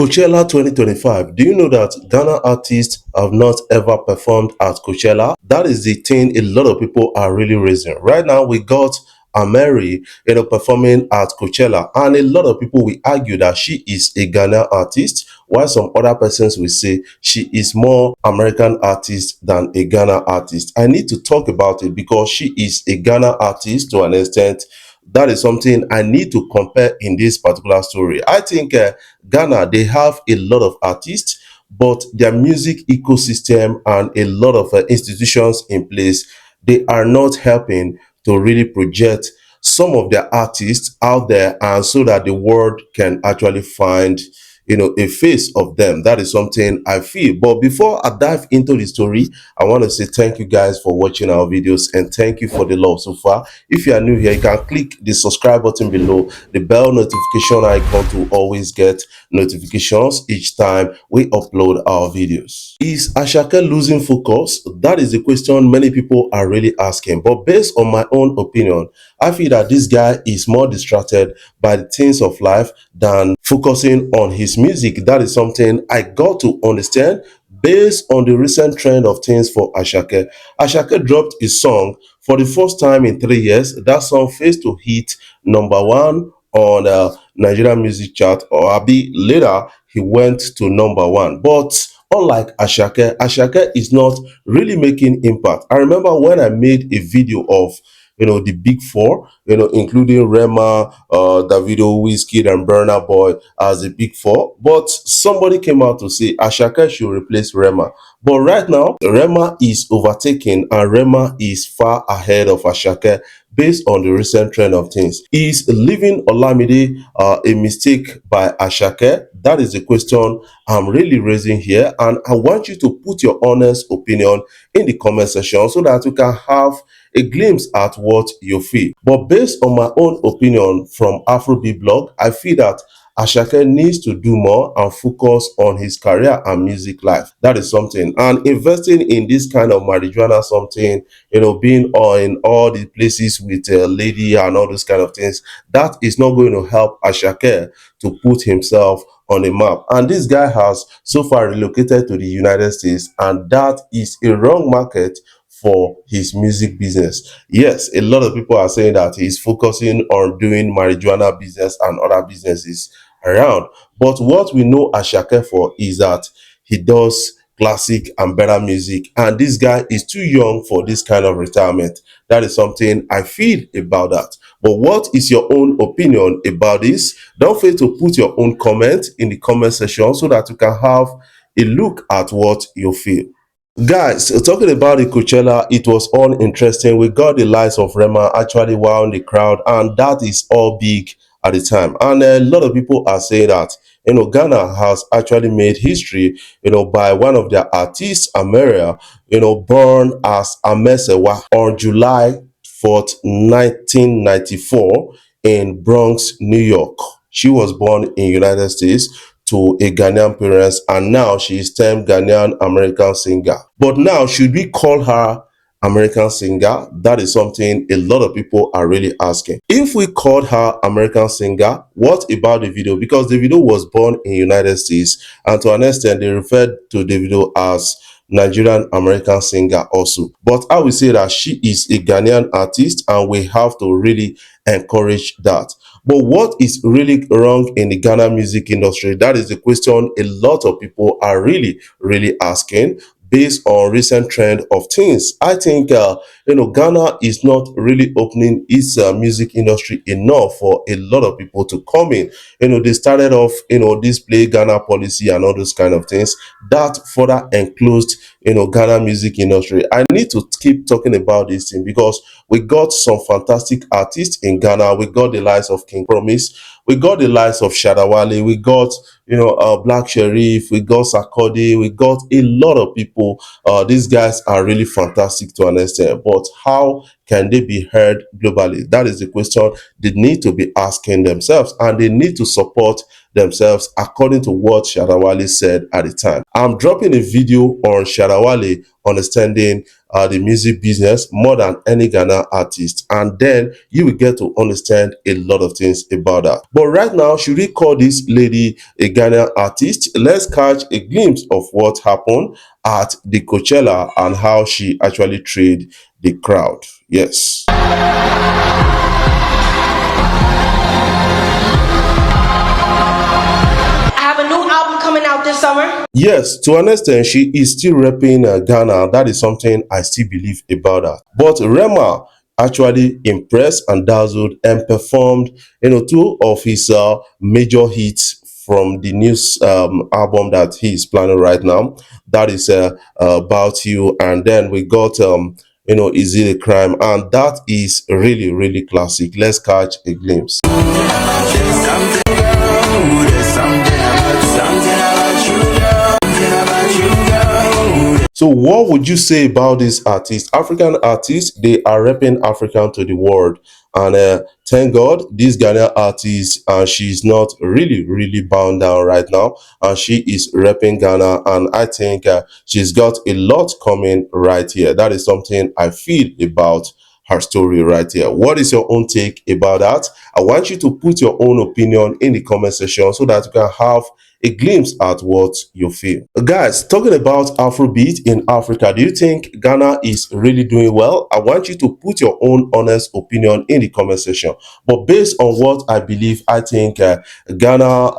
Coachella 2025. Do you know that Ghana artists have not ever performed at Coachella? That is the thing a lot of people are really raising. Right now, we got Amaarae, performing at Coachella, and a lot of people will argue that she is a Ghana artist, while some other persons will say she is more American artist than a Ghana artist. I need to talk about it because she is a Ghana artist to an extent. That is something I need to compare in this particular story. I think Ghana, they have a lot of artists, but their music ecosystem and a lot of institutions in place, they are not helping to really project some of their artists out there, and so that the world can actually find a face of them. That is something I feel. But before I dive into the story, I want to say thank you guys for watching our videos, and thank you for the love so far. If you are new here, you can click the subscribe button below, the bell notification icon to always get notifications each time we upload our videos. Is Asake losing focus? That is the question many people are really asking. But based on my own opinion, I feel that this guy is more distracted by the things of life than focusing on his music. That is something I got to understand based on the recent trend of things for Asake. Asake dropped his song for the first time in 3 years. That song failed to hit #1 on Nigerian music chart, or later he went to #1. But unlike Asake, Asake is not really making impact. I remember when I made a video of the big four, including Rema, Davido, Wizkid, and Burna Boy as the big four. But somebody came out to say Asake should replace Rema. But right now, Rema is overtaken, and Rema is far ahead of Asake based on the recent trend of things. Is leaving Olamide a mistake by Asake? That is the question I'm really raising here, and I want you to put your honest opinion in the comment section so that we can have a glimpse at what you feel. But based on my own opinion from Afrobeat blog, I feel that Asake needs to do more and focus on his career and music life. That is something. And investing in this kind of marijuana something, being in all the places with a lady and all those kind of things, that is not going to help Asake to put himself on a map. And this guy has so far relocated to the United States, and that is a wrong market for his music business. Yes, a lot of people are saying that he's focusing on doing marijuana business and other businesses around. But what we know Asake for is that he does classic and better music, and this guy is too young for this kind of retirement. That is something I feel about that. But what is your own opinion about this? Don't fail to put your own comment in the comment section so that you can have a look at what you feel. Guys, talking about the Coachella, it was all interesting. We got the likes of Rema actually wowing the crowd, and that is all big at the time. And a lot of people are saying that Ghana has actually made history, by one of their artists, Amaarae, born as Amaarae on July 4th, 1994 in Bronx, New York. She was born in United States to a Ghanaian parents, and now she is termed Ghanaian American singer. But now, should we call her American singer? That is something a lot of people are really asking. If we called her American singer, what about the video? Because the video was born in United States, and to an extent, they referred to the video as Nigerian American singer also. But I will say that she is a Ghanaian artist, and we have to really encourage that. But what is really wrong in the Ghana music industry? That is the question a lot of people are really asking based on recent trend of things. I think Ghana is not really opening its music industry enough for a lot of people to come in. They started off this Play Ghana policy and all those kind of things that further enclosed Ghana music industry. I need to keep talking about this thing because we got some fantastic artists in Ghana. We got the likes of King Promise, we got the likes of Shadawale, we got Black Sheriff, we got Sarkodie, we got a lot of people. These guys are really fantastic to an extent, but how can they be heard globally? That is the question they need to be asking themselves, and they need to support themselves according to what Shadawale said at the time. I'm dropping a video on Shadawale understanding the music business more than any Ghana artist, and then you will get to understand a lot of things about that. But right now, should we call this lady a Ghanaian artist? Let's catch a glimpse of what happened at the Coachella and how she actually treated the crowd. Yes. I have a new album coming out this summer. Yes, to an extent, she is still repping Ghana. That is something I still believe about her. But Rema actually impressed and dazzled and performed, two of his major hits from the new album that he is planning right now. That is About You. And then we got, Is It a Crime? And that is really, really classic. Let's catch a glimpse. So what would you say about these artists? African artists, they are repping African to the world. And thank God, this Ghanaian artist, she's not really, really bound down right now. And she is repping Ghana. And I think she's got a lot coming right here. That is something I feel about her story right here. What is your own take about that? I want you to put your own opinion in the comment section so that you can have a glimpse at what you feel. Guys, talking about Afrobeat in Africa, do you think Ghana is really doing well? I want you to put your own honest opinion in the comment section. But based on what I believe, I think Ghana,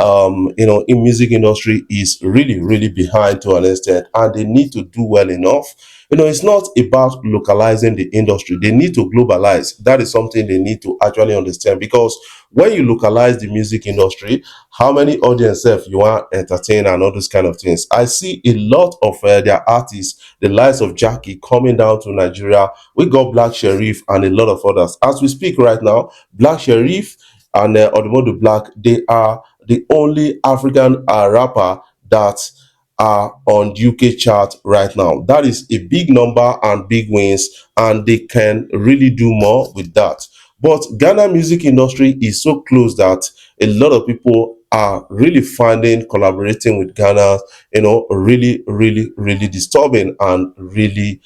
in music industry is really, really behind to an extent, and they need to do well enough. It's not about localizing the industry. They need to globalize. That is something they need to actually understand, because when you localize the music industry, how many audience you want to entertain and all those kind of things. I see a lot of their artists, the likes of Jackie, coming down to Nigeria. We got Black Sherif and a lot of others. As we speak right now, Black Sherif and Odumodu Black, they are the only African rapper that are on UK chart right now. That is a big number and big wins, and they can really do more with that. But Ghana music industry is so close that a lot of people are really finding collaborating with Ghana, really, really, really disturbing and really,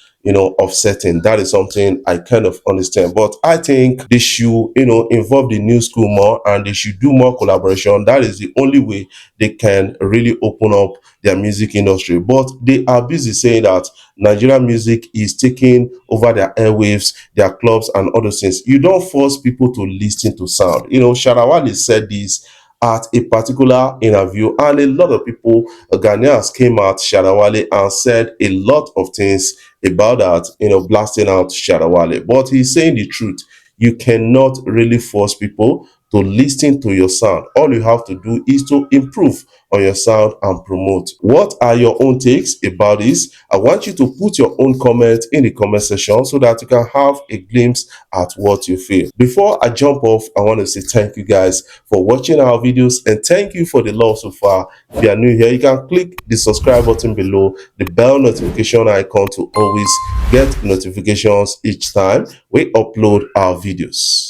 upsetting. That is something I kind of understand. But I think they should, involve the new school more, and they should do more collaboration. That is the only way they can really open up their music industry. But they are busy saying that Nigerian music is taking over their airwaves, their clubs, and other things. You don't force people to listen to sound. Sharawali said this at a particular interview, and a lot of people, Ghanaians, came out Sharawali and said a lot of things about that, blasting out Sharawali. But he's saying the truth. You cannot really force people to listen to your sound. All you have to do is to improve on your sound and promote. What are your own takes about this? I want you to put your own comment in the comment section so that you can have a glimpse at what you feel. Before I jump off, I want to say thank you guys for watching our videos, and thank you for the love so far. If you are new here, you can click the subscribe button below, the bell notification icon to always get notifications each time we upload our videos.